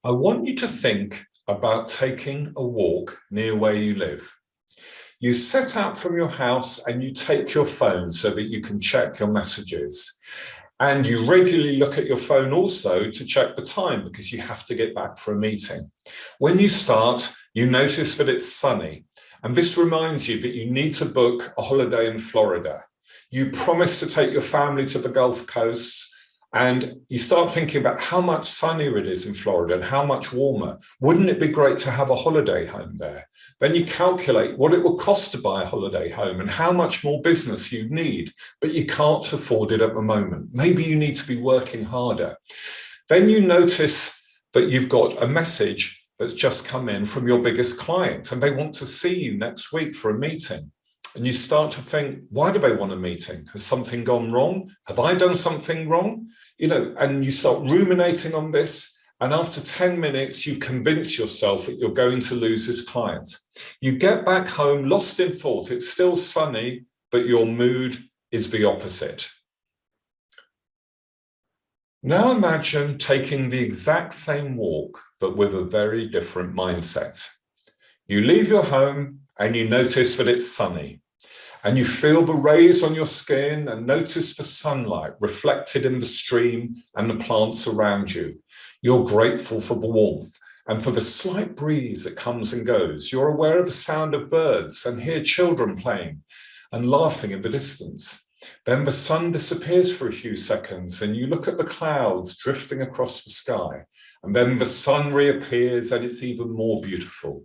I want you to think about taking a walk near where you live. You set out from your house and you take your phone so that you can check your messages. And you regularly look at your phone also to check the time because you have to get back for a meeting. When you start, you notice that it's sunny. And this reminds you that you need to book a holiday in Florida. You promise to take your family to the Gulf Coast, and you start thinking about how much sunnier it is in Florida and how much warmer. Wouldn't it be great to have a holiday home there? Then you calculate what it will cost to buy a holiday home and how much more business you need, but you can't afford it at the moment. Maybe you need to be working harder. Then you notice that you've got a message that's just come in from your biggest client and they want to see you next week for a meeting. And you start to think, why do they want a meeting? Has something gone wrong? Have I done something wrong? And you start ruminating on this. And after 10 minutes, you convince yourself that you're going to lose this client. You get back home, lost in thought. It's still sunny, but your mood is the opposite. Now imagine taking the exact same walk, but with a very different mindset. You leave your home and you notice that it's sunny. And you feel the rays on your skin and notice the sunlight reflected in the stream and the plants around you. You're grateful for the warmth and for the slight breeze that comes and goes. You're aware of the sound of birds and hear children playing and laughing in the distance. Then the sun disappears for a few seconds and you look at the clouds drifting across the sky. And then the sun reappears and it's even more beautiful.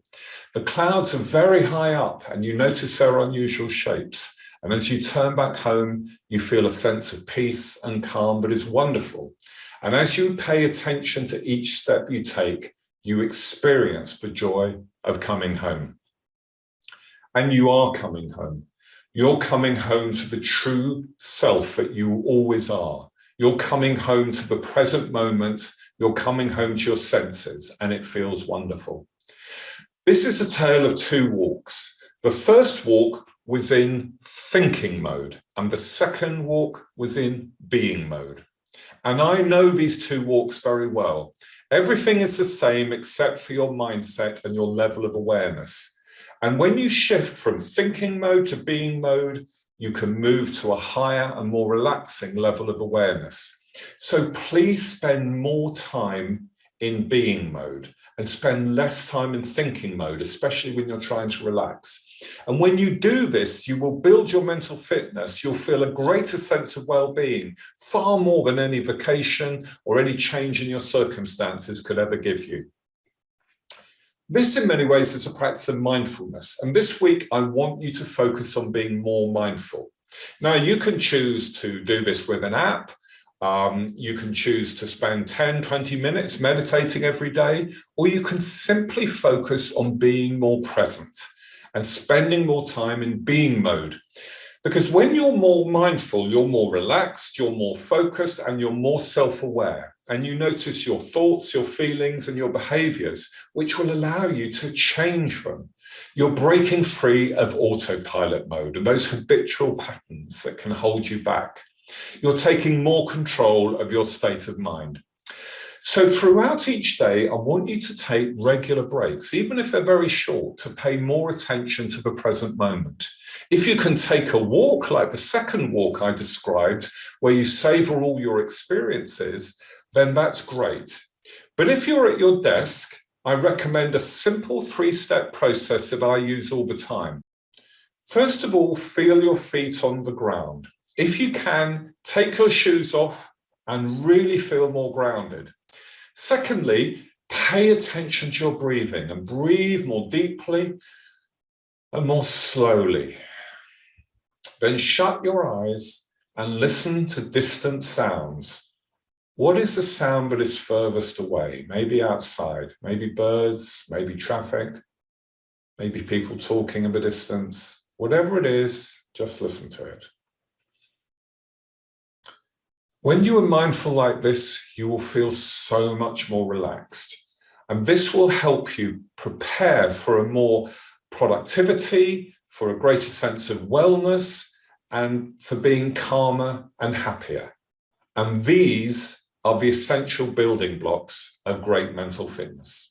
The clouds are very high up and you notice their unusual shapes. And as you turn back home, you feel a sense of peace and calm that is wonderful. And as you pay attention to each step you take, you experience the joy of coming home. And you are coming home. You're coming home to the true self that you always are. You're coming home to the present moment. You're coming home to your senses, and it feels wonderful. This is a tale of two walks. The first walk was in thinking mode, and the second walk was in being mode. And I know these two walks very well. Everything is the same except for your mindset and your level of awareness. And when you shift from thinking mode to being mode, you can move to a higher and more relaxing level of awareness. So please spend more time in being mode and spend less time in thinking mode, especially when you're trying to relax. And when you do this, you will build your mental fitness. You'll feel a greater sense of well-being, far more than any vacation or any change in your circumstances could ever give you. This, in many ways, is a practice of mindfulness. And this week, I want you to focus on being more mindful. Now, you can choose to do this with an app. You can choose to spend 10, 20 minutes meditating every day, or you can simply focus on being more present and spending more time in being mode. Because when you're more mindful, you're more relaxed, you're more focused, and you're more self-aware. And you notice your thoughts, your feelings, and your behaviors, which will allow you to change them. You're breaking free of autopilot mode and those habitual patterns that can hold you back. You're taking more control of your state of mind. So throughout each day, I want you to take regular breaks, even if they're very short, to pay more attention to the present moment. If you can take a walk like the second walk I described, where you savor all your experiences, then that's great. But if you're at your desk, I recommend a simple 3-step process that I use all the time. First of all, feel your feet on the ground. If you can, take your shoes off and really feel more grounded. Secondly, pay attention to your breathing and breathe more deeply and more slowly. Then shut your eyes and listen to distant sounds. What is the sound that is furthest away? Maybe outside, maybe birds, maybe traffic, maybe people talking in the distance. Whatever it is, just listen to it. When you are mindful like this, you will feel so much more relaxed. And this will help you prepare for a more productivity, for a greater sense of wellness, and for being calmer and happier. And these are the essential building blocks of great mental fitness.